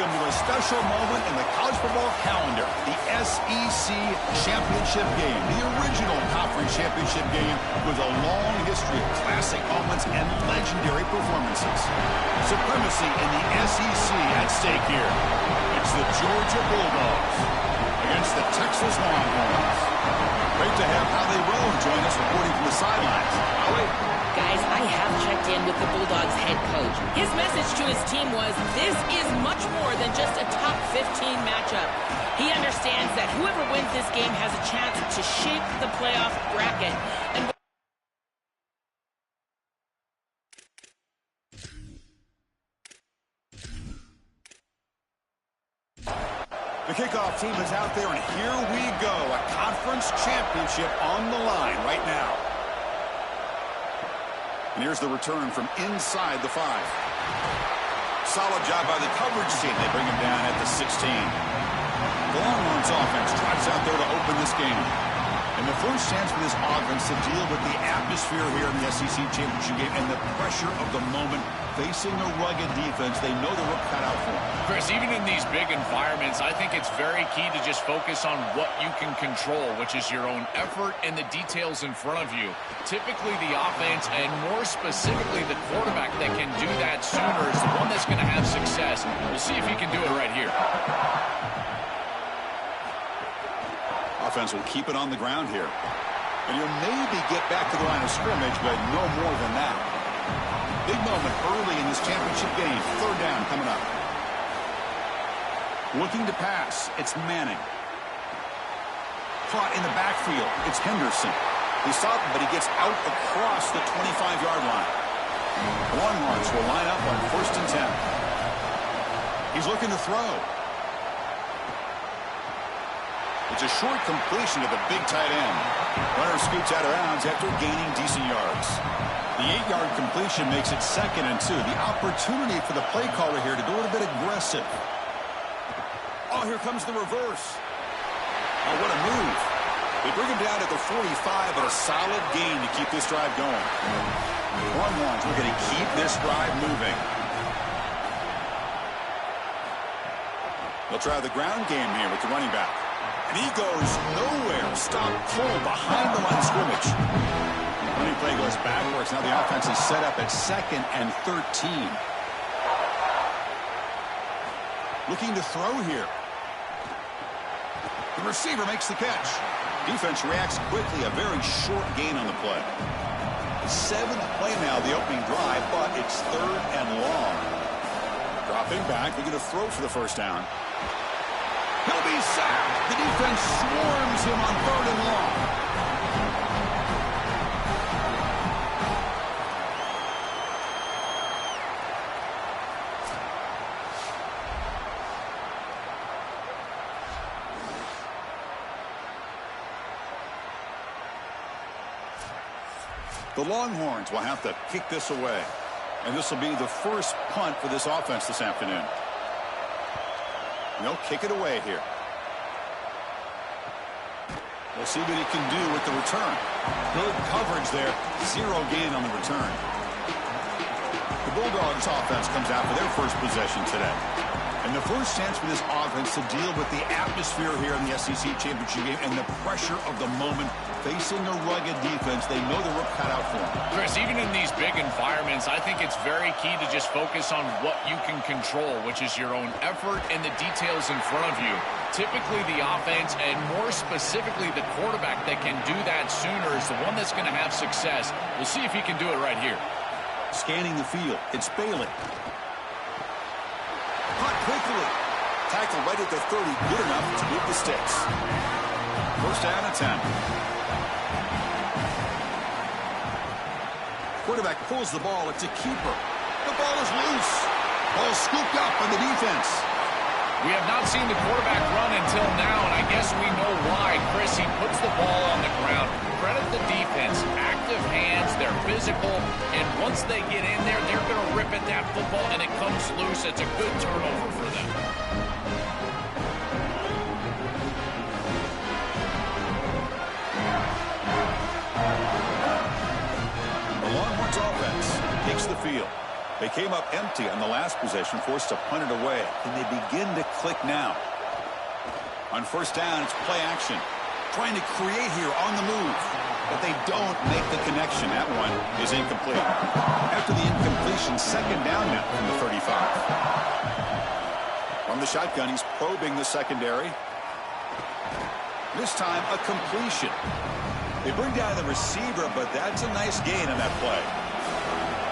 Welcome to a special moment in the college football calendar, the SEC Championship Game, the original conference championship game with a long history of classic moments and legendary performances. Supremacy in the SEC at stake here. It's the Georgia Bulldogs against the Texas Longhorns. Great to have Howie Rowe join us reporting from the sidelines. Howie? Guys, I have checked in with the Bulldogs head coach. His message to his team was, this is much more than just a top 15 matchup. He understands that whoever wins this game has a chance to shape the playoff bracket. And the kickoff team is out there, and here we go. A conference championship on the line right now. And here's the return from inside the 5. Solid job by the coverage team. They bring him down at the 16. The Longhorns offense trots out there to open this game. And the first chance for this offense to deal with the atmosphere here in the SEC Championship game and the pressure of the moment, facing a rugged defense they know the work cut out for. Chris, even in these big environments, I think it's very key to just focus on what you can control, which is your own effort and the details in front of you. Typically, the offense, and more specifically the quarterback that can do that sooner, is the one that's going to have success. We'll see if he can do it right here. Offense will keep it on the ground here. And you'll maybe get back to the line of scrimmage, but no more than that. Big moment early in this championship game. Third down coming up. Looking to pass. It's Manning. Caught in the backfield. It's Henderson. He stopped, but he gets out across the 25-yard line. The Longhorns will line up on 1st and 10. He's looking to throw. It's a short completion to the big tight end. Runner scoots out of bounds after gaining decent yards. The 8-yard completion makes it 2nd and 2. The opportunity for the play caller here to go a little bit aggressive. Oh, here comes the reverse. Oh, what a move. They bring him down at the 45, but a solid gain to keep this drive going. Longhorns looking to keep this drive moving. They'll try the ground game here with the running back. And he goes nowhere. Stop cold behind the line of scrimmage. Running play goes backwards. Now the offense is set up at 2nd and 13. Looking to throw here. The receiver makes the catch. Defense reacts quickly. A very short gain on the play. 7th play now, the opening drive, but it's 3rd and long. Dropping back. They're going to throw for the first down. He'll be sacked. The defense swarms him on 3rd and long. The Longhorns will have to kick this away. And this will be the first punt for this offense this afternoon. They'll kick it away here. We'll see what he can do with the return. Good coverage there. 0 gain on the return. The Bulldogs offense comes out for their first possession today. And the first chance for this offense to deal with the atmosphere here in the SEC Championship game and the pressure of the moment, facing a rugged defense they know the work cut out for them. Chris, even in these big environments, I think it's very key to just focus on what you can control, which is your own effort and the details in front of you. Typically, the offense, and more specifically the quarterback that can do that sooner, is the one that's going to have success. We'll see if he can do it right here. Scanning the field, it's Bailey. Caught quickly. Tackle right at the 30, good enough to move the sticks. First down and 10. Quarterback pulls the ball. It's a keeper. The ball is loose. Ball scooped up on the defense. We have not seen the quarterback run until now, and I guess we know why. Chris, he puts the ball on the ground. Credit the defense. Active hands, they're physical, and once they get in there, they're going to rip at that football, and it comes loose. It's a good turnover for them. The Longhorns offense takes the field. They came up empty on the last possession, forced to punt it away. And they begin to click now. On first down, it's play action. Trying to create here on the move. But they don't make the connection. That one is incomplete. After the incompletion, second down now from the 35. From the shotgun, he's probing the secondary. This time, a completion. They bring down the receiver, but that's a nice gain on that play.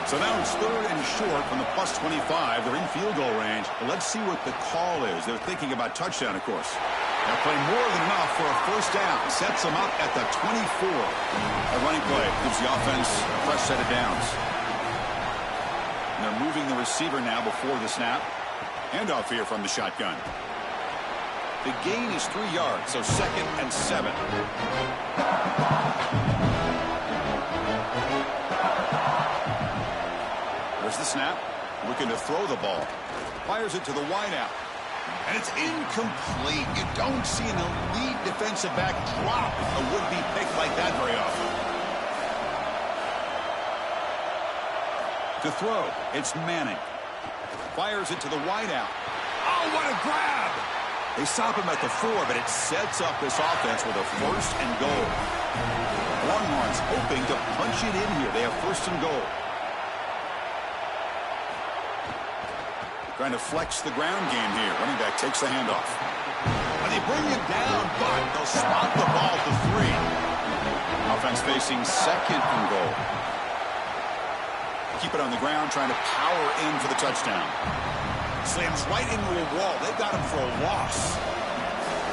So now it's third and short from the plus 25. They're in field goal range. But let's see what the call is. They're thinking about touchdown, of course. They'll play more than enough for a first down. Sets them up at the 24. A running play gives the offense a fresh set of downs. And they're moving the receiver now before the snap. Handoff here from the shotgun. The gain is 3 yards, so 2nd and 7. There's the snap. Looking to throw the ball. Fires it to the wideout. And it's incomplete. You don't see an elite defensive back drop a would-be pick like that very often. To throw, it's Manning. Fires it to the wideout. Oh, what a grab! They stop him at the 4, but it sets up this offense with a first and goal. Longhorns hoping to punch it in here. They have first and goal. Trying to flex the ground game here. Running back takes the handoff. And they bring him down, but they'll spot the ball to 3. Offense facing second and goal. Keep it on the ground, trying to power in for the touchdown. Slams right into a wall. They've got him for a loss.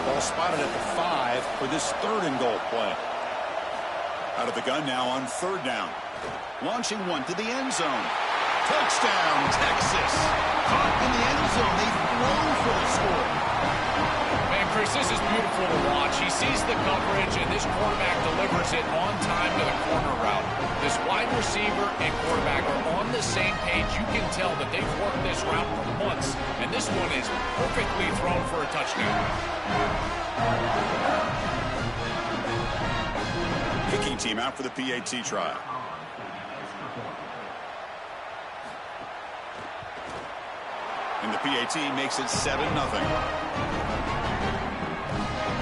Ball spotted at the 5 for this third and goal play. Out of the gun now on third down. Launching one to the end zone. Touchdown, Texas. Caught in the end zone. They throw for the score. Man, Chris, this is beautiful to watch. He sees the coverage, and this quarterback delivers it on time to the corner route. This wide receiver and quarterback are on the same page. You can tell that they've worked this route for months, and this one is perfectly thrown for a touchdown. Kicking team out for the PAT trial. And the PAT makes it 7-0.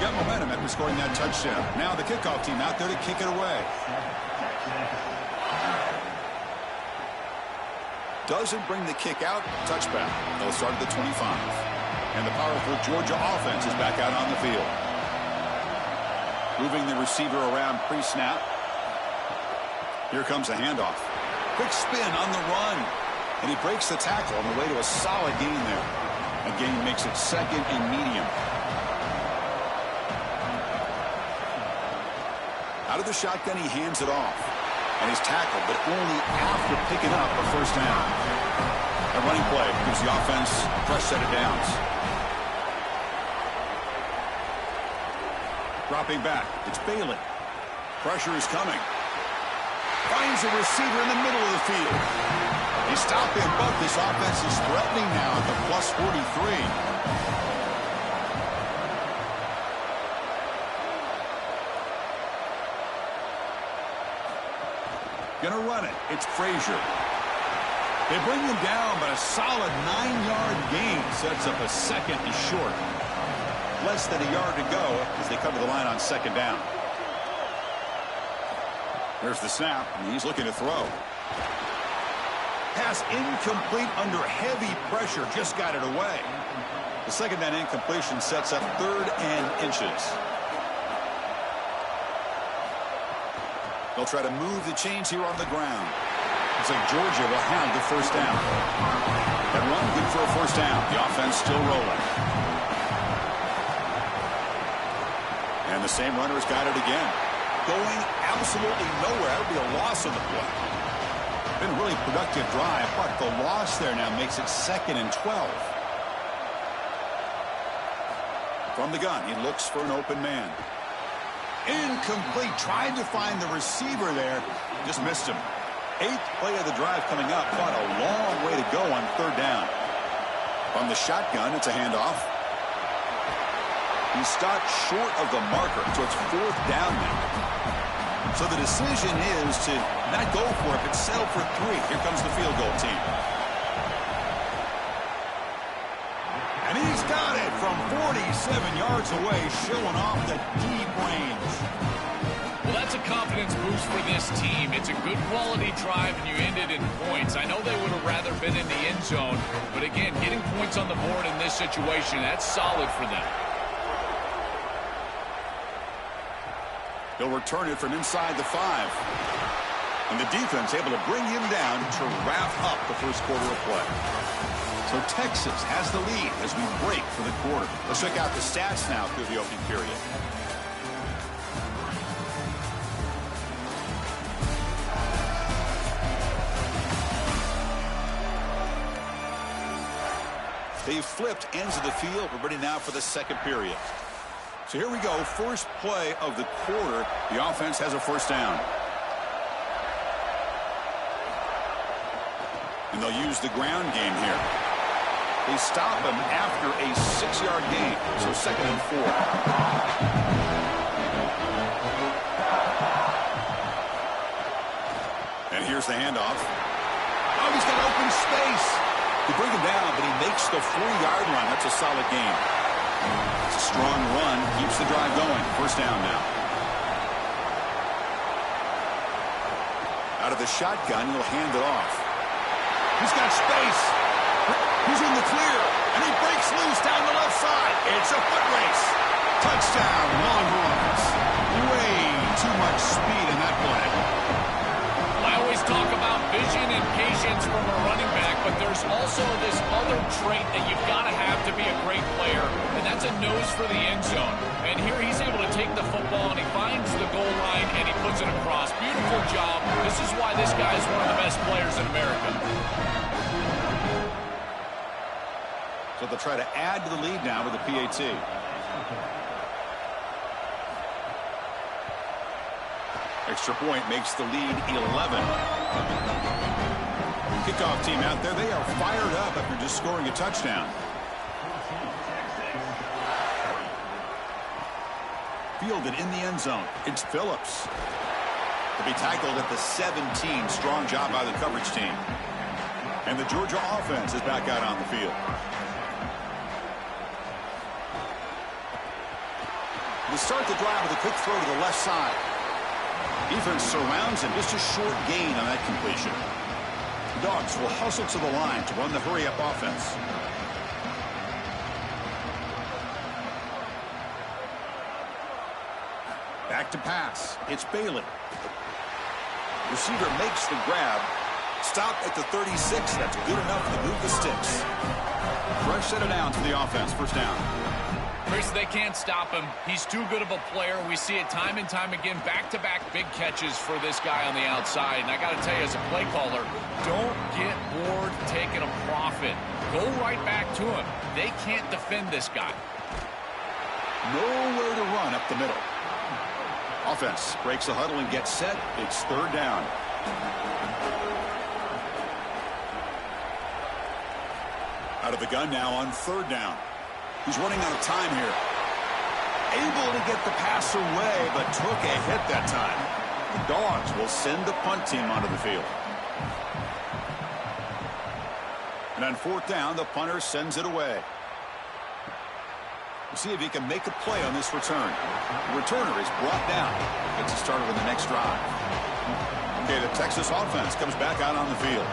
Got momentum after scoring that touchdown. Now the kickoff team out there to kick it away. Doesn't bring the kick out. Touchback. They'll start at the 25. And the powerful Georgia offense is back out on the field. Moving the receiver around pre-snap. Here comes the handoff. Quick spin on the run. And he breaks the tackle on the way to a solid gain there. A gain makes it second and medium. Out of the shotgun, he hands it off. And he's tackled, but only after picking up a first down. A running play gives the offense a fresh set of downs. Dropping back, it's Bailey. Pressure is coming. Finds a receiver in the middle of the field. They stop him, but this offense is threatening now at the plus 43. Gonna run it. It's Frazier. They bring him down, but a solid 9-yard gain sets up a second and short. Less than a yard to go as they cover the line on second down. There's the snap, and he's looking to throw. Pass incomplete under heavy pressure. Just got it away. The second down incompletion sets up 3rd and inches. They'll try to move the chains here on the ground. Looks like Georgia will have the first down. That run good for a first down. The offense still rolling. And the same runner's got it again. Going absolutely nowhere. That would be a loss on the play. Been a really productive drive, but the loss there now makes it 2nd and 12. From the gun, he looks for an open man. Incomplete. Tried to find the receiver there. Just missed him. 8th play of the drive coming up, but a long way to go on 3rd down. From the shotgun, it's a handoff. He stopped short of the marker, so it's 4th down now. So the decision is to not go for it, but settle for 3. Here comes the field goal team. And he's got it from 47 yards away, showing off the deep range. Well, that's a confidence boost for this team. It's a good quality drive, and you end it in points. I know they would have rather been in the end zone, but again, getting points on the board in this situation, that's solid for them. He'll return it from inside the 5. And the defense able to bring him down to wrap up the first quarter of play. So Texas has the lead as we break for the quarter. Let's check out the stats now through the opening period. They've flipped ends of the field. We're ready now for the second period. So here we go. First play of the quarter. The offense has a first down. And they'll use the ground game here. They stop him after a 6-yard gain. So 2nd and 4. And here's the handoff. Oh, he's got open space. They bring him down, but he makes the 4-yard line. That's a solid gain. It's a strong run. Keeps the drive going. First down now. Out of the shotgun, he'll hand it off. He's got space. He's in the clear. And he breaks loose down the left side. It's a foot race. Touchdown, Longhorns. Way too much speed in that play. I always talk about vision and patience from a running back, but there's also this other trait that you've got to have to be a great player, and that's a nose for the end zone. And here he's able to take the football, and he finds the goal line, and he puts it across. Beautiful job. This is why this guy is one of the best players in America. So they'll try to add to the lead now with the PAT. Extra point makes the lead 11. Kickoff team out there. They are fired up after just scoring a touchdown. Fielded in the end zone. It's Phillips. To be tackled at the 17. Strong job by the coverage team. And the Georgia offense is back out on the field. They start the drive with a quick throw to the left side. Defense surrounds him. Just a short gain on that completion. Dogs will hustle to the line to run the hurry-up offense. Back to pass. It's Bailey. Receiver makes the grab. Stop at the 36. That's good enough to move the sticks. Fresh set of downs for the offense. First down. Chris, they can't stop him. He's too good of a player. We see it time and time again. Back-to-back big catches for this guy on the outside. And I got to tell you, as a play caller, don't get bored taking a profit. Go right back to him. They can't defend this guy. Nowhere to run up the middle. Offense breaks the huddle and gets set. It's third down. Out of the gun now on third down. He's running out of time here. Able to get the pass away, but took a hit that time. The Dogs will send the punt team onto the field. And on fourth down, the punter sends it away. We'll see if he can make a play on this return. The returner is brought down. Gets it started on the next drive. Okay, the Texas offense comes back out on the field.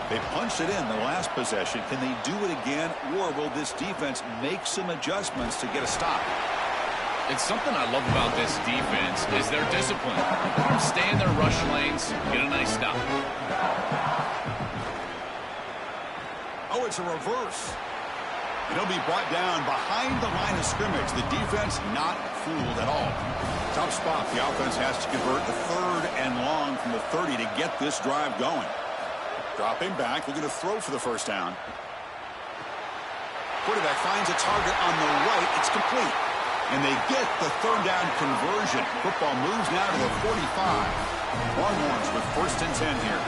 They punched it in the last possession. Can they do it again, or will this defense make some adjustments to get a stop? It's something I love about this defense is their discipline. Let them stay in their rush lanes, get a nice stop. Oh, it's a reverse. And he'll be brought down behind the line of scrimmage. The defense not fooled at all. Tough spot. The offense has to convert the 3rd and long from the 30 to get this drive going. Dropping back, looking to throw for the first down. Quarterback finds a target on the right. It's complete. And they get the 3rd down conversion. Football moves now to the 45. Longhorns with 1st and 10 here.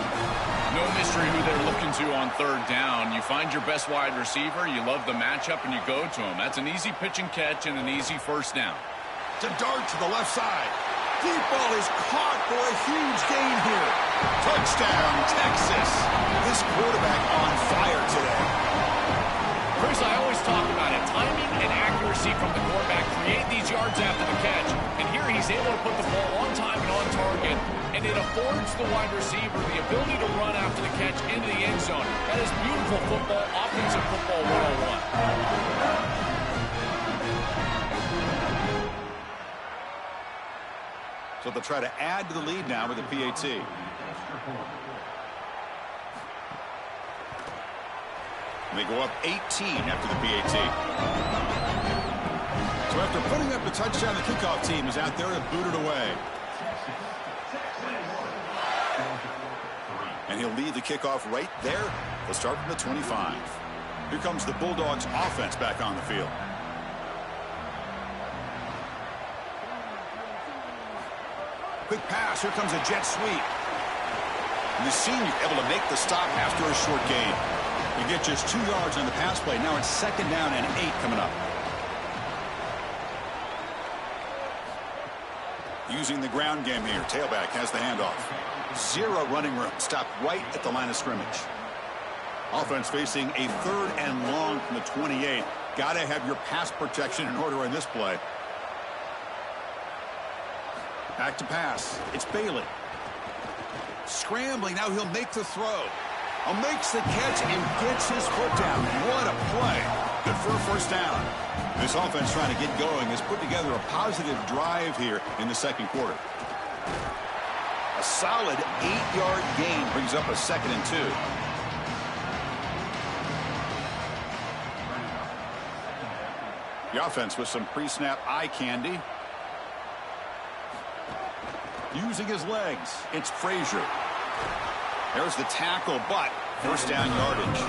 No mystery who they're looking to on 3rd down. You find your best wide receiver, you love the matchup, and you go to him. That's an easy pitch and catch and an easy first down. To dart to the left side. Deep ball is caught for a huge gain here. Touchdown, Texas. This quarterback on fire today. Chris, I always talk about it. accuracy from the quarterback, create these yards after the catch. And here he's able to put the ball on time and on target. And it affords the wide receiver the ability to run after the catch into the end zone. That is beautiful football, offensive football 101. So they'll try to add to the lead now with a PAT. And they go up 18 after the PAT. So after putting up the touchdown, the kickoff team is out there to boot it away. And he'll lead the kickoff right there. They'll start from the 25. Here comes the Bulldogs offense back on the field. Quick pass. Here comes a jet sweep. And the senior able to make the stop after a short gain. You get just 2 yards on the pass play. Now it's 2nd down and 8 coming up. Using the ground game here. Tailback has the handoff. 0 running room. Stopped right at the line of scrimmage. Offense facing a 3rd and long from the 28. Got to have your pass protection in order in this play. Back to pass. It's Bailey. Scrambling. Now he'll make the throw. Makes the catch and gets his foot down. What a play. Good for a 1st down. This offense trying to get going has put together a positive drive here in the 2nd quarter. A solid 8-yard gain brings up a 2nd and 2. The offense with some pre-snap eye candy. Using his legs, it's Frazier. There's the tackle, but 1st down yardage.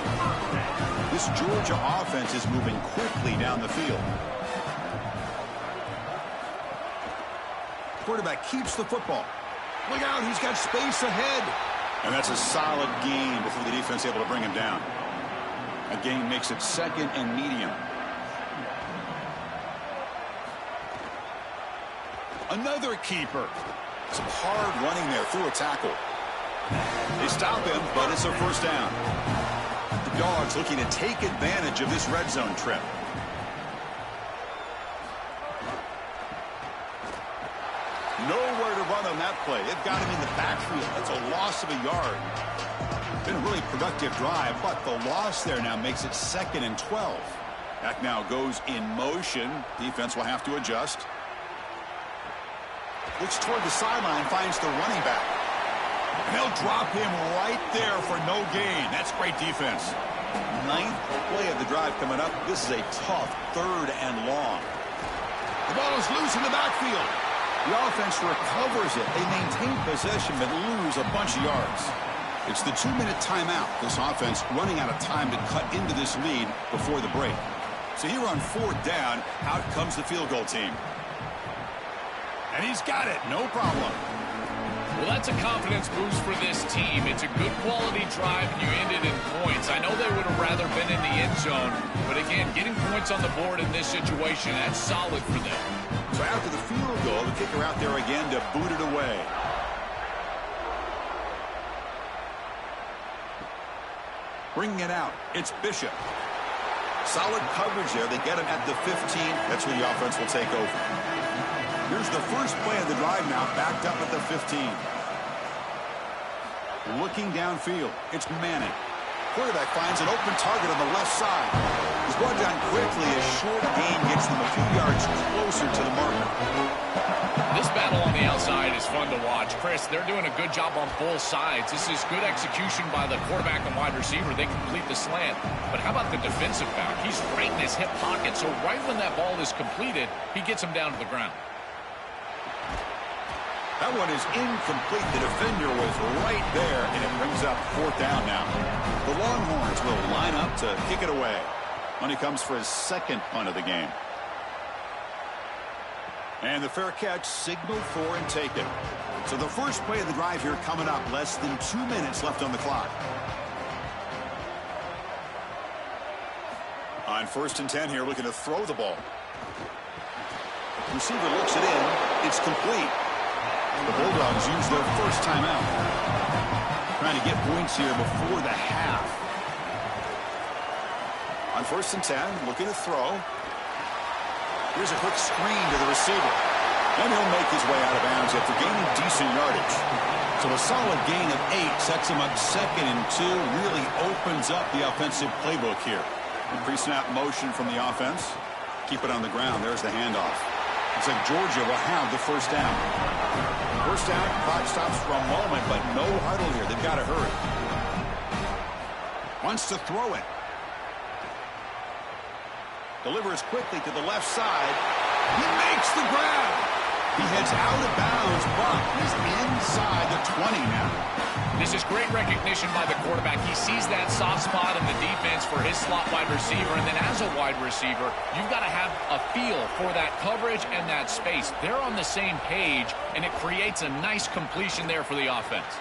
This Georgia offense is moving quickly down the field. Quarterback keeps the football. Look out, he's got space ahead. And that's a solid gain before the defense able to bring him down. A gain makes it 2nd and medium. Another keeper. Some hard running there through a tackle. They stop him, but it's a 1st down. The Dogs looking to take advantage of this red zone trip. Nowhere to run on that play. They've got him in the backfield. That's a loss of a yard. Been a really productive drive, but the loss there now makes it 2nd and 12. Back now goes in motion. Defense will have to adjust. Looks toward the sideline, finds the running back. And they'll drop him right there for no gain. That's great defense. 9th play of the drive coming up. This is a tough 3rd and long. The ball is loose in the backfield. The offense recovers it. They maintain possession but lose a bunch of yards. It's the 2-minute timeout. This offense running out of time to cut into this lead before the break. So here on 4th down, out comes the field goal team. And he's got it. No problem. Well, that's a confidence boost for this team. It's a good quality drive, and you ended in points. I know they would have rather been in the end zone, but again, getting points on the board in this situation, that's solid for them. So after the field goal, the kicker out there again to boot it away. Bringing it out, it's Bishop. Solid coverage there. They get him at the 15. That's where the offense will take over. Here's the first play of the drive now, backed up at the 15. Looking downfield, it's Manning. Quarterback finds an open target on the left side. He's brought down quickly. A short gain gets them a few yards closer to the marker. This battle on the outside is fun to watch. Chris, they're doing a good job on both sides. This is good execution by the quarterback and wide receiver. They complete the slant. But how about the defensive back? He's right in his hip pocket, so right when that ball is completed, he gets him down to the ground. That one is incomplete. The defender was right there, and it brings up 4th down now. The Longhorns will line up to kick it away. Money comes for his 2nd punt of the game. And the fair catch signaled for and taken. So the first play of the drive here coming up. Less than 2 minutes left on the clock. On 1st and 10 here, looking to throw the ball. Receiver looks it in. It's complete. The Bulldogs use their first timeout. Trying to get points here before the half. On 1st and 10, looking to throw. Here's a quick screen to the receiver. And he'll make his way out of bounds after gaining decent yardage. So a solid gain of 8 sets him up 2nd and 2. Really opens up the offensive playbook here. Pre-snap motion from the offense. Keep it on the ground. There's the handoff. Looks like Georgia will have the first down. First down, clock stops for a moment, but no huddle here. They've got to hurry. Wants to throw it. Delivers quickly to the left side. He makes the grab. He heads out of bounds, but he's inside the 20 now. This is great recognition by the quarterback. He sees that soft spot in the defense for his slot wide receiver, and then as a wide receiver, you've got to have a feel for that coverage and that space. They're on the same page, and it creates a nice completion there for the offense.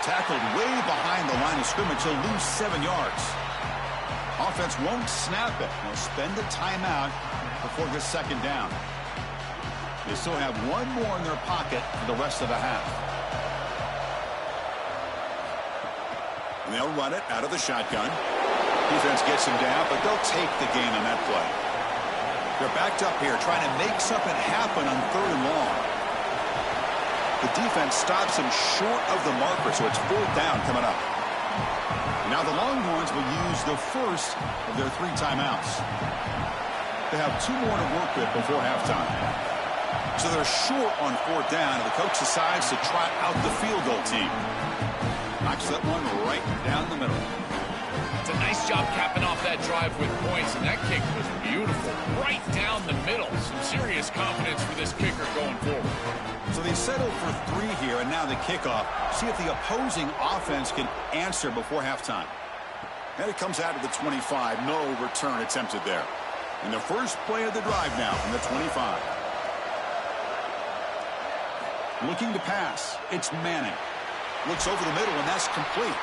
Tackled way behind the line of scrimmage. He'll lose 7 yards. Offense won't snap it. They'll spend the timeout before his second down. They still have one more in their pocket for the rest of the half. And they'll run it out of the shotgun. Defense gets him down, but they'll take the gain on that play. They're backed up here trying to make something happen on 3rd and long. The defense stops him short of the marker, so it's 4th down coming up. Now the Longhorns will use the first of their 3 timeouts. They have 2 more to work with before halftime. So they're short on 4th down, and the coach decides to trot out the field goal team. Knocks that one right down the middle. It's a nice job capping off that drive with points, and that kick was beautiful. Right down the middle. Some serious confidence for this kicker going forward. So they settle for 3 here, and now the kickoff. See if the opposing offense can answer before halftime. And it comes out of the 25. No return attempted there. And the first play of the drive now from the 25. Looking to pass. It's Manning. Looks over the middle, and that's complete.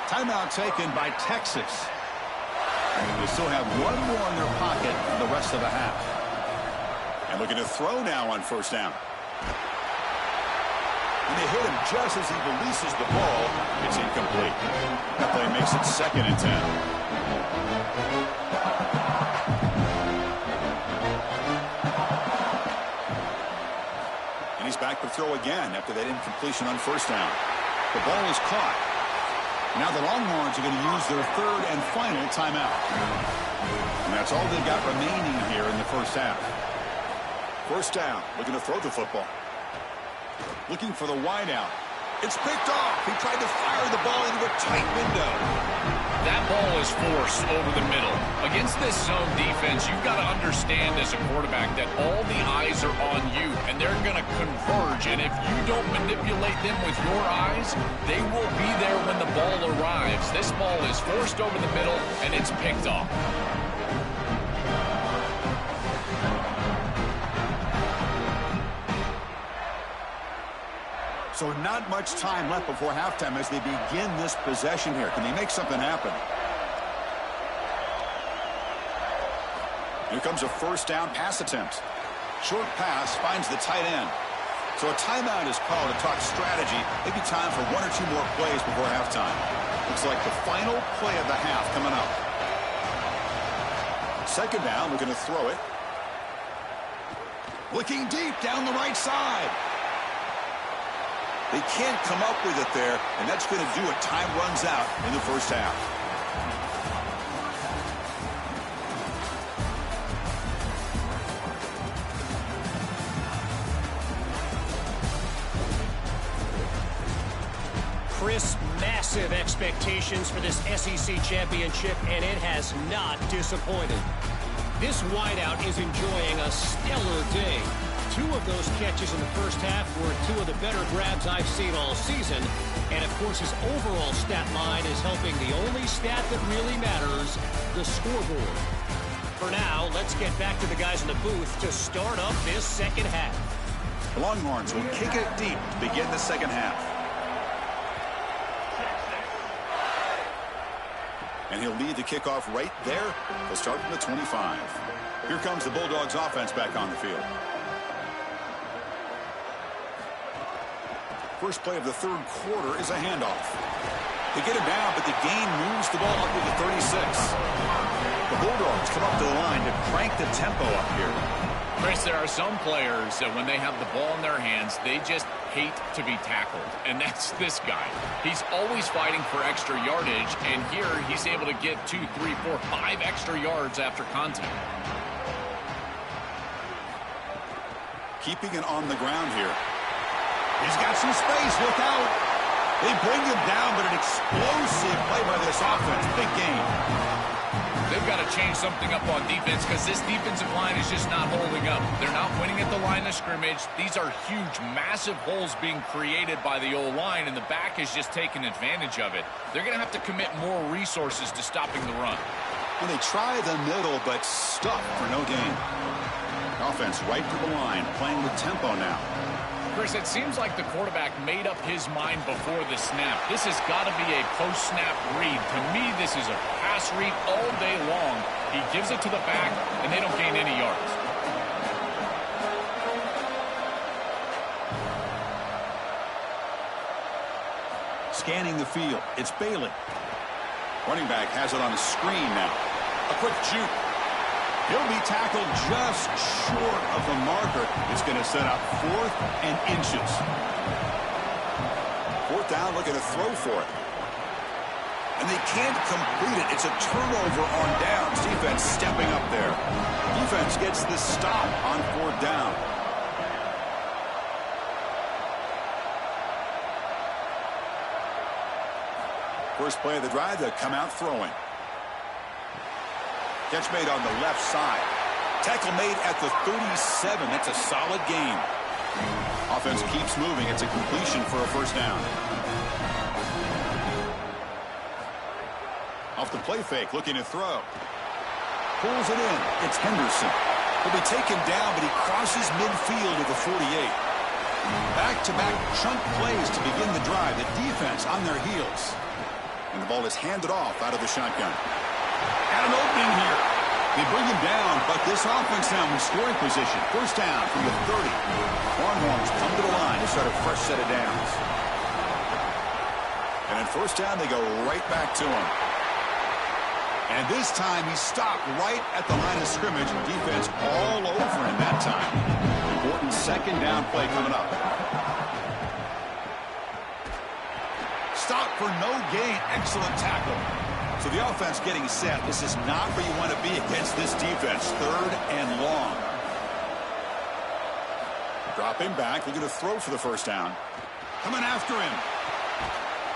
Timeout taken by Texas. They still have one more in their pocket for the rest of the half. And looking to throw now on 1st down. And they hit him just as he releases the ball. It's incomplete. That play makes it 2nd and 10. He's back to throw again after that incompletion on 1st down. The ball is caught. Now the Longhorns are going to use their 3rd and final timeout. And that's all they've got remaining here in the first half. 1st down, looking to throw the football. Looking for the wideout. It's picked off. He tried to fire the ball into a tight window. That ball is forced over the middle. Against this zone defense, you've got to understand as a quarterback that all the eyes are on you, and they're going to converge. And if you don't manipulate them with your eyes, they will be there when the ball arrives. This ball is forced over the middle, and it's picked off. So not much time left before halftime as they begin this possession here. Can they make something happen? Here comes a 1st down pass attempt. Short pass finds the tight end. So a timeout is called to talk strategy. Maybe time for 1 or 2 more plays before halftime. Looks like the final play of the half coming up. 2nd down, looking to throw it. Looking deep down the right side. They can't come up with it there, and that's going to do it. Time runs out in the first half. Chris, massive expectations for this SEC championship, and it has not disappointed. This wideout is enjoying a stellar day. 2 of those catches in the first half were 2 of the better grabs I've seen all season. And, of course, his overall stat line is helping the only stat that really matters, the scoreboard. For now, let's get back to the guys in the booth to start up this second half. The Longhorns will kick it deep to begin the second half. And he'll lead the kickoff right there. He'll start from the 25. Here comes the Bulldogs offense back on the field. First play of the 3rd quarter is a handoff. They get him down, but the gain moves the ball up to the 36. The Bulldogs come up to the line to crank the tempo up here. Chris, there are some players that when they have the ball in their hands, they just hate to be tackled. And that's this guy. He's always fighting for extra yardage, and here he's able to get 2, 3, 4, 5 extra yards after contact. Keeping it on the ground here. He's got some space. Look out. They bring him down, but an explosive play by this offense. Big game. They've got to change something up on defense because this defensive line is just not holding up. They're not winning at the line of scrimmage. These are huge, massive holes being created by the O-line, and the back is just taking advantage of it. They're going to have to commit more resources to stopping the run. And they try the middle, but stuck for no gain. Offense right to the line, playing with tempo now. Chris, it seems like the quarterback made up his mind before the snap. This has got to be a post-snap read. To me, this is a pass read all day long. He gives it to the back, and they don't gain any yards. Scanning the field, it's Bailey. Running back has it on the screen now. A quick juke. He'll be tackled just short of the marker. It's going to set up 4th and inches. 4th down, looking to throw for it. And they can't complete it. It's a turnover on downs. Defense stepping up there. Defense gets the stop on 4th down. First play of the drive, they'll come out throwing. Catch made on the left side. Tackle made at the 37. That's a solid gain. Offense keeps moving. It's a completion for a first down. Off the play fake, looking to throw. Pulls it in. It's Henderson. He'll be taken down, but he crosses midfield to the 48. Back-to-back chunk plays to begin the drive. The defense on their heels. And the ball is handed off out of the shotgun. Got an opening here. They bring him down, but this offense now in scoring position. First down from the 30. Longhorns come to the line to start a fresh set of downs. And at first down, they go right back to him. And this time, he stopped right at the line of scrimmage. Defense all over him that time. Important second down play coming up. Stop for no gain. Excellent tackle. So the offense getting set. This is not where you want to be against this defense. 3rd and long. Dropping back. Looking to throw for the first down. Coming after him.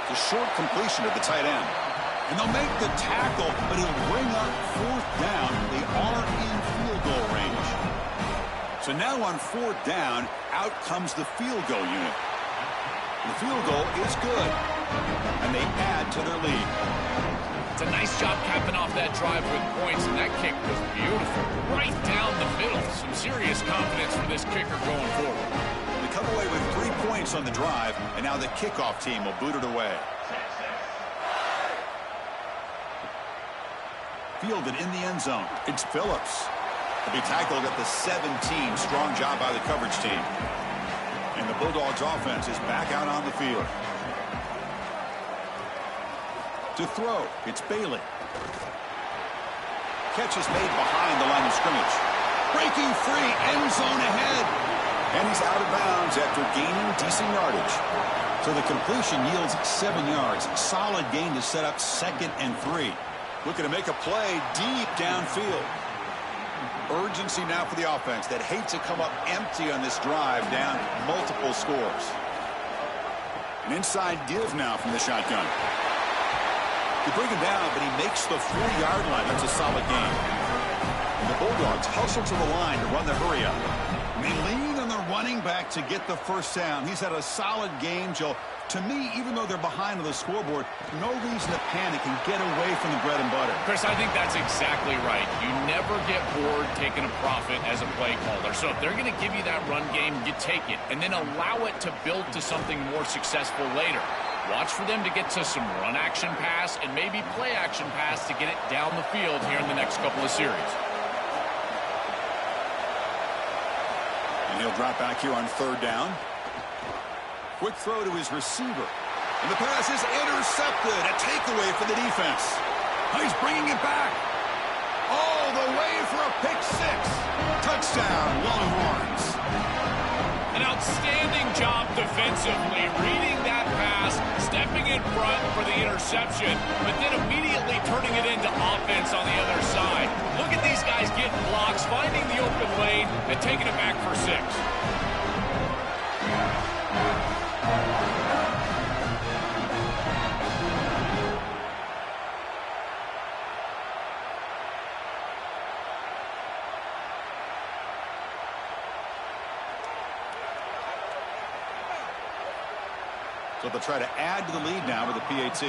The short completion of the tight end. And they'll make the tackle, but he'll bring up 4th down. They are in field goal range. So now on 4th down, out comes the field goal unit. The field goal is good. And they add to their lead. It's a nice job capping off that drive with points, and that kick was beautiful. Right down the middle. Some serious confidence for this kicker going forward. They come away with 3 points on the drive, and now the kickoff team will boot it away. Fielded in the end zone. It's Phillips. He'll be tackled at the 17. Strong job by the coverage team. And the Bulldogs offense is back out on the field. To throw, it's Bailey. Catch is made behind the line of scrimmage. Breaking free, end zone ahead. And he's out of bounds after gaining decent yardage. So the completion yields 7 yards. Solid gain to set up 2nd and 3. Looking to make a play deep downfield. Urgency now for the offense that hates to come up empty on this drive, down multiple scores. An inside give now from the shotgun. They bring him down, but he makes the 40-yard line. That's a solid gain. And the Bulldogs hustle to the line to run the hurry up. And they lean on the running back to get the first down. He's had a solid game, Joe. To me, even though they're behind on the scoreboard, no reason to panic and get away from the bread and butter. Chris, I think that's exactly right. You never get bored taking a profit as a play caller. So if they're going to give you that run game, you take it. And then allow it to build to something more successful later. Watch for them to get to some run action pass and maybe play action pass to get it down the field here in the next couple of series. And he'll drop back here on 3rd down. Quick throw to his receiver. And the pass is intercepted. A takeaway for the defense. He's bringing it back. All the way for a pick six. Touchdown, Longhorns. An outstanding job defensively, reading that pass, stepping in front for the interception, but then immediately turning it into offense on the other side. Look at these guys getting blocks, finding the open lane, and taking it back for 6. So they'll try to add to the lead now with the PAT.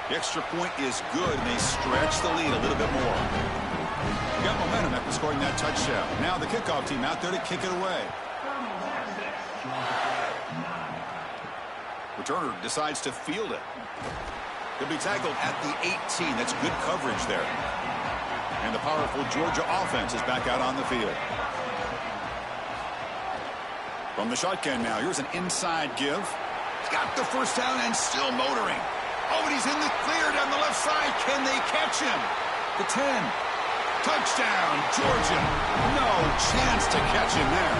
The extra point is good, and they stretch the lead a little bit more. Got momentum after scoring that touchdown. Now the kickoff team out there to kick it away. Returner decides to field it. He'll be tackled at the 18. That's good coverage there. And the powerful Georgia offense is back out on the field. From the shotgun now, here's an inside give. He's got the first down and still motoring. Oh, and he's in the clear down the left side. Can they catch him? The 10. Touchdown, Georgia. No chance to catch him there.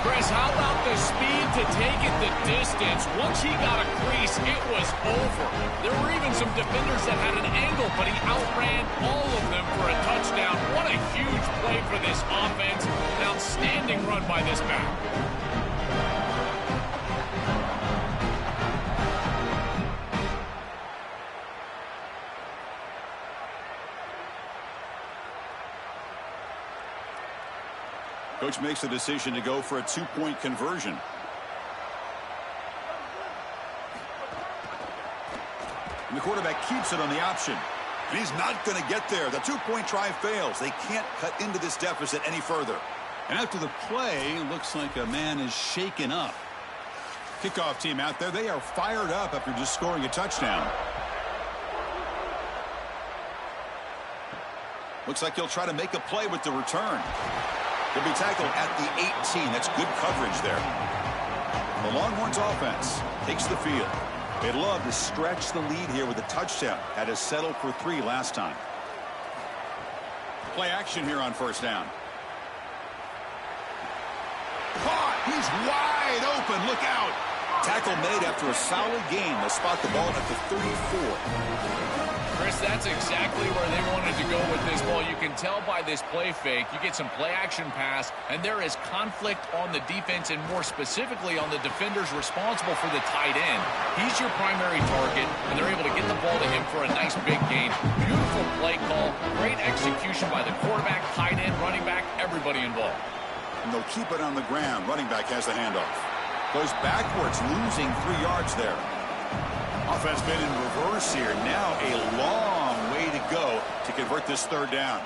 Chris, how about the speed to take it the distance? Once he got a crease, it was over. There were even some defenders that had an angle, but he outran all of them for a touchdown. What a huge play for this offense. An outstanding run by this back. Coach makes the decision to go for a 2-point conversion. And the quarterback keeps it on the option. And he's not going to get there. The 2-point try fails. They can't cut into this deficit any further. And after the play, looks like a man is shaken up. Kickoff team out there. They are fired up after just scoring a touchdown. Looks like he'll try to make a play with the return. He'll be tackled at the 18. That's good coverage there. The Longhorns offense takes the field. They'd love to stretch the lead here with a touchdown. Had to settle for 3 last time. Play action here on first down. Caught! He's wide open. Look out! Tackle made after a solid gain. They'll spot the ball at the 34. Chris, that's exactly where they wanted to go with this ball. You can tell by this play fake. You get some play-action pass, and there is conflict on the defense, and more specifically on the defenders responsible for the tight end. He's your primary target, and they're able to get the ball to him for a nice big gain. Beautiful play call, great execution by the quarterback, tight end, running back, everybody involved. And they'll keep it on the ground. Running back has the handoff. Goes backwards, losing 3 yards there. Offense been in reverse here. Now a long way to go to convert this 3rd down.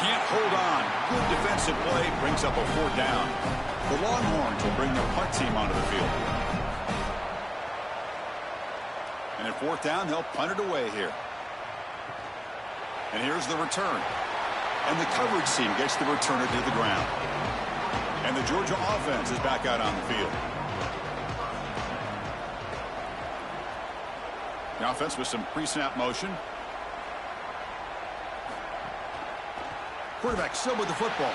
Can't hold on. Good defensive play brings up a 4th down. The Longhorns will bring their punt team onto the field. And at 4th down, they'll punt it away here. And here's the return. And the coverage team gets the returner to the ground. And the Georgia offense is back out on the field. The offense with some pre-snap motion. Quarterback still with the football.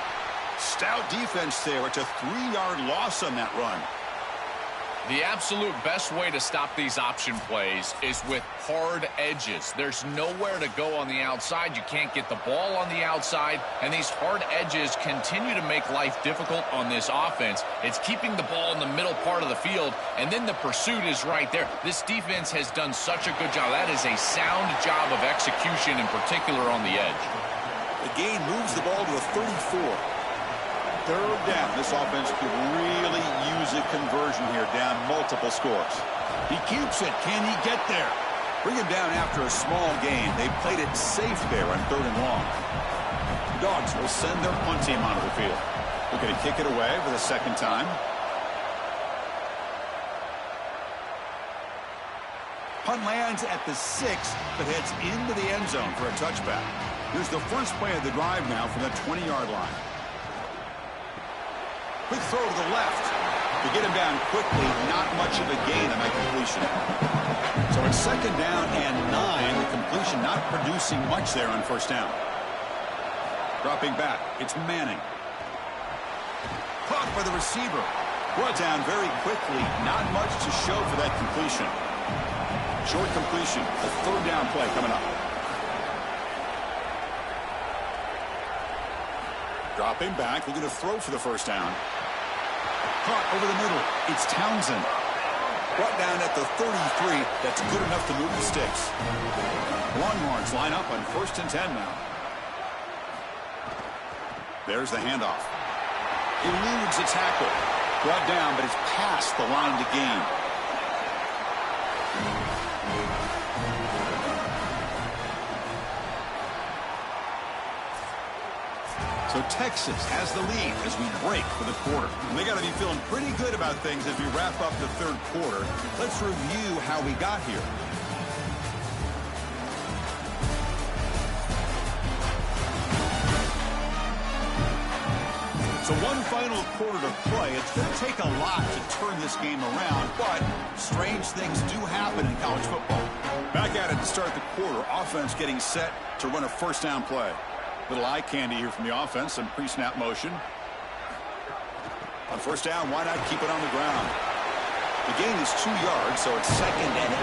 Stout defense there. It's a 3-yard loss on that run. The absolute best way to stop these option plays is with hard edges. There's nowhere to go on the outside. You can't get the ball on the outside, and these hard edges continue to make life difficult on this offense. It's keeping the ball in the middle part of the field, and then the pursuit is right there. This defense has done such a good job. That is a sound job of execution, in particular on the edge. The gain moves the ball to the 34. 3rd down. This offense could really use a conversion here, down multiple scores. He keeps it. Can he get there? Bring him down after a small gain. They played it safe there on 3rd and long. The Dogs will send their punt team onto the field. They're going to kick it away for the 2nd time. Punt lands at the 6, but heads into the end zone for a touchback. Here's the first play of the drive now from the 20-yard line. Quick throw to the left. To get him down quickly, not much of a gain on that completion. So it's 2nd down and 9. The completion not producing much there on 1st down. Dropping back, it's Manning. Caught by the receiver. Brought down very quickly. Not much to show for that completion. Short completion. A 3rd down play coming up. Dropping back, looking to throw for the 1st down. Caught over the middle. It's Townsend. Brought down at the 33. That's good enough to move the sticks. Longhorns line up on 1st and 10 now. There's the handoff. Eludes a tackle. Brought down, but it's past the line to gain. So Texas has the lead as we break for the quarter. And they got to be feeling pretty good about things as we wrap up the 3rd quarter. Let's review how we got here. So one final quarter to play. It's going to take a lot to turn this game around, but strange things do happen in college football. Back at it to start the quarter. Offense getting set to run a 1st down play. Little eye candy here from the offense. Some pre-snap motion. On 1st down, why not keep it on the ground? The gain is 2 yards, so it's 2nd and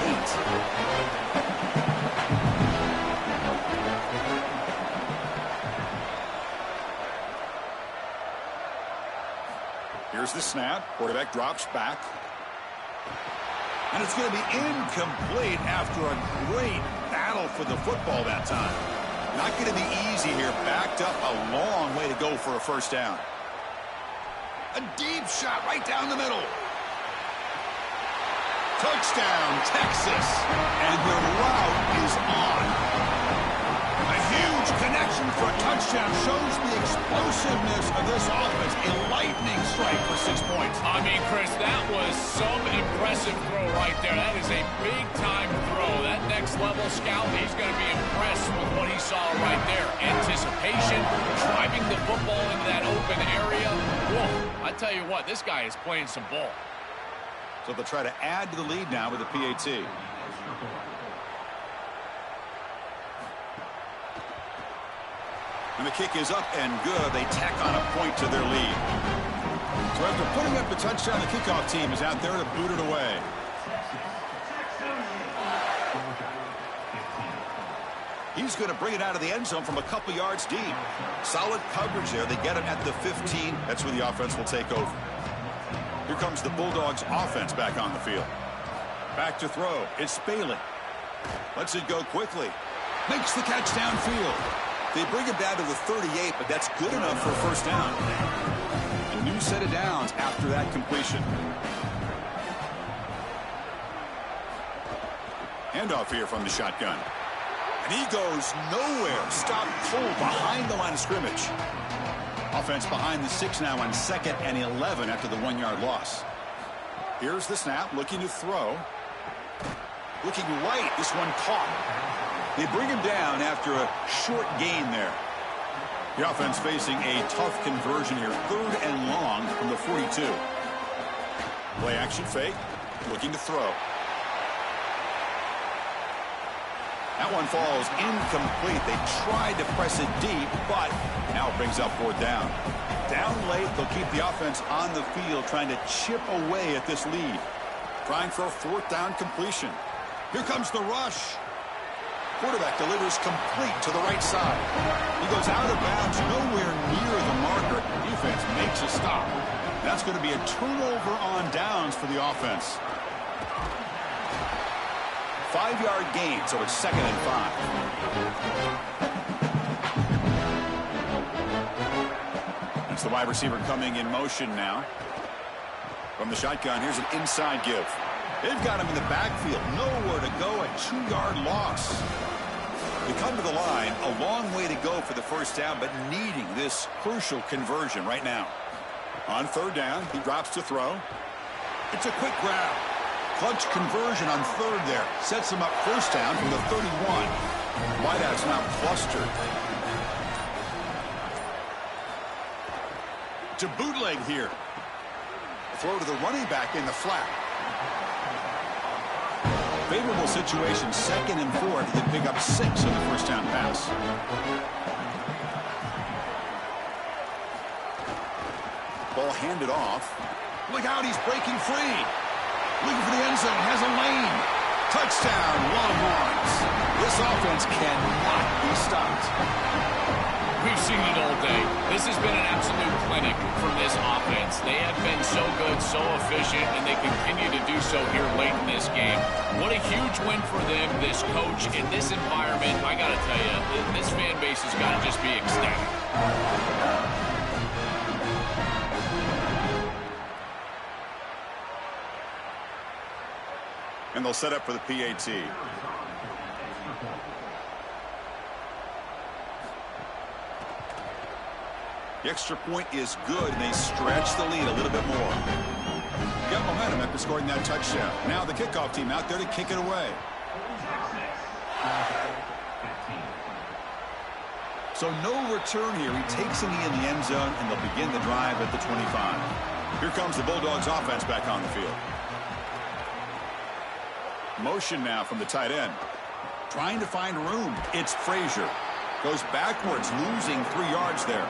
8. Here's the snap. Quarterback drops back. And it's going to be incomplete after a great battle for the football that time. Not going to be easy here. Backed up a long way to go for a 1st down. A deep shot right down the middle. Touchdown, Texas. And the route is on. A huge connection for a touchdown shows the explosiveness of this offense. A lightning strike for 6 points. I mean, Chris, that was some impressive throw right there. That is a big-time throw. That next-level scout, he's going to be impressed with what he saw right there. Anticipation, driving the football into that open area. Whoa, I tell you what, this guy is playing some ball. So they'll try to add to the lead now with the PAT. And the kick is up and good. They tack on a point to their lead. So after putting up the touchdown, the kickoff team is out there to boot it away. He's going to bring it out of the end zone from a couple yards deep. Solid coverage there. They get him at the 15. That's where the offense will take over. Here comes the Bulldogs offense back on the field. Back to throw. It's Bailey. Lets it go quickly. Makes the catch downfield. They bring him down to the 38, but that's good enough for a 1st down. A new set of downs after that completion. Handoff here from the shotgun. And he goes nowhere. Stop cold behind the line of scrimmage. Offense behind the 6 now on 2nd and 11 after the 1-yard loss. Here's the snap, looking to throw. Looking right, this one caught. They bring him down after a short gain there. The offense facing a tough conversion here. 3rd and long from the 42. Play action fake, looking to throw. That one falls incomplete. They tried to press it deep, but now it brings up 4th down. Down late, they'll keep the offense on the field, trying to chip away at this lead. Trying for a 4th down completion. Here comes the rush. Quarterback delivers complete to the right side. He goes out of bounds, nowhere near the marker. Defense makes a stop. That's going to be a turnover on downs for the offense. 5-yard gain, so it's 2nd and 5. That's the wide receiver coming in motion now. From the shotgun, here's an inside give. They've got him in the backfield. Nowhere to go, a 2-yard loss. They come to the line, a long way to go for the 1st down, but needing this crucial conversion right now. On 3rd down, he drops to throw. It's a quick grab. Clutch conversion on 3rd there. Sets him up 1st down from the 31. Wideout's now clustered. to bootleg here. Throw to the running back in the flat. Favorable situation, 2nd and 4. He can pick up 6 on the first down pass. Ball handed off. Look out, he's breaking free. Looking for the end zone, has a lane. Touchdown, Longhorns. This offense cannot be stopped. We've seen it all day. This has been an absolute clinic from this offense. They have been so good, so efficient, and they continue to do so here late in this game. What a huge win for them, this coach, in this environment. I got to tell you, this fan base has got to just be ecstatic. And they'll set up for the PAT. The extra point is good, and they stretch the lead a little bit more. Got momentum after scoring that touchdown. Now the kickoff team out there to kick it away. So no return here. He takes it in the end zone, and they'll begin the drive at the 25. Here comes the Bulldogs offense back on the field. Motion now from the tight end. Trying to find room. It's Frazier. Goes backwards, losing 3 yards there.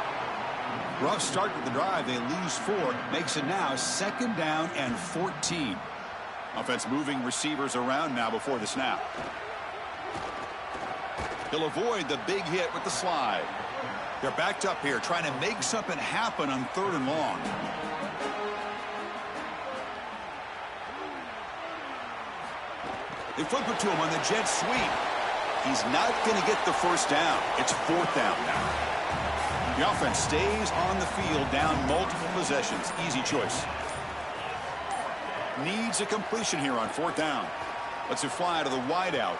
Rough start to the drive. They lose 4. Makes it now 2nd down and 14. Offense moving receivers around now before the snap. He'll avoid the big hit with the slide. They're backed up here trying to make something happen on 3rd and long. They flip it to him on the jet sweep. He's not going to get the first down. It's 4th down now. The offense stays on the field down multiple possessions. Easy choice. Needs a completion here on 4th down. Lets it fly to the wideout.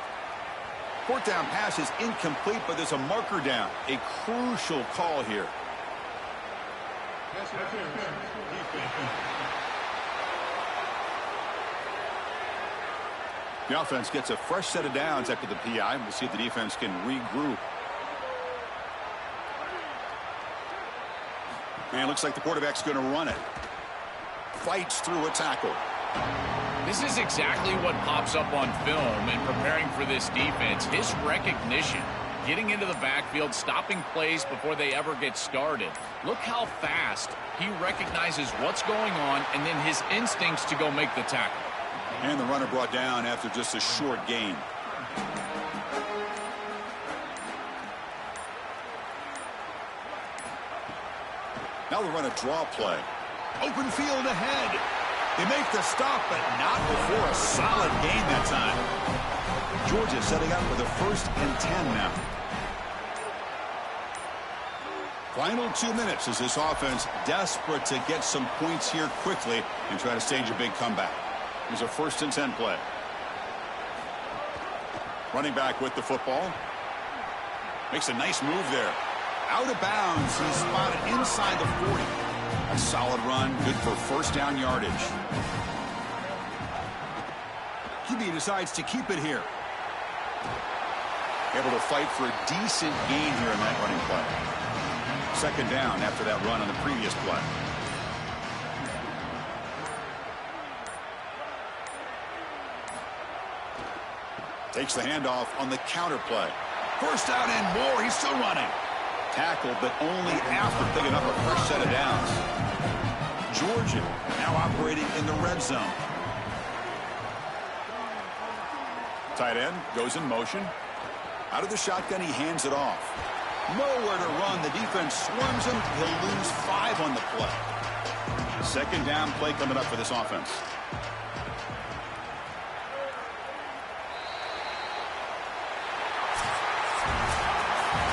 4th down pass is incomplete, but there's a marker down. A crucial call here. The offense gets a fresh set of downs after the PI. We'll see if the defense can regroup. And it looks like the quarterback's going to run it. Fights through a tackle. This is exactly what pops up on film in preparing for this defense. His recognition, getting into the backfield, stopping plays before they ever get started. Look how fast he recognizes what's going on and then his instincts to go make the tackle. And the runner brought down after just a short gain. Now they run a draw play. Open field ahead. They make the stop, but not before a solid gain that time. Georgia setting up for the 1st and 10 now. Final 2 minutes as this offense desperate to get some points here quickly and try to stage a big comeback. Here's a 1st and 10 play. Running back with the football. Makes a nice move there. Out of bounds. He's spotted inside the 40. A solid run. Good for 1st down yardage. QB decides to keep it here. Able to fight for a decent gain here in that running play. 2nd down after that run on the previous play. Takes the handoff on the counter play. 1st down and more. He's still running. Tackle, but only after picking up a fresh set of downs. Georgia now operating in the red zone. Tight end goes in motion. Out of the shotgun, he hands it off. Nowhere to run. The defense swarms him. He'll lose 5 on the play. 2nd down play coming up for this offense.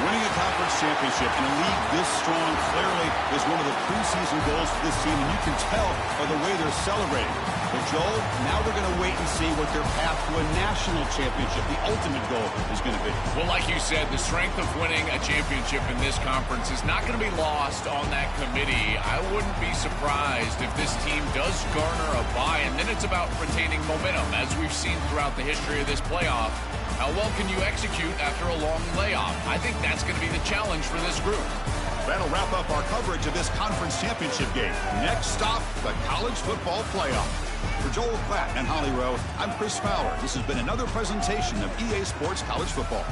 Winning a conference championship in a league this strong clearly is one of the preseason goals for this team, and you can tell by the way they're celebrating. But Joel, now we're going to wait and see what their path to a national championship, the ultimate goal, is going to be. Well, like you said, the strength of winning a championship in this conference is not going to be lost on that committee. I wouldn't be surprised if this team does garner a bye, and then it's about retaining momentum, as we've seen throughout the history of this playoff. How well can you execute after a long layoff? I think that's going to be the challenge for this group. That'll wrap up our coverage of this conference championship game. Next stop, the college football playoff. For Joel Klatt and Holly Rowe, I'm Chris Fowler. This has been another presentation of EA Sports College Football.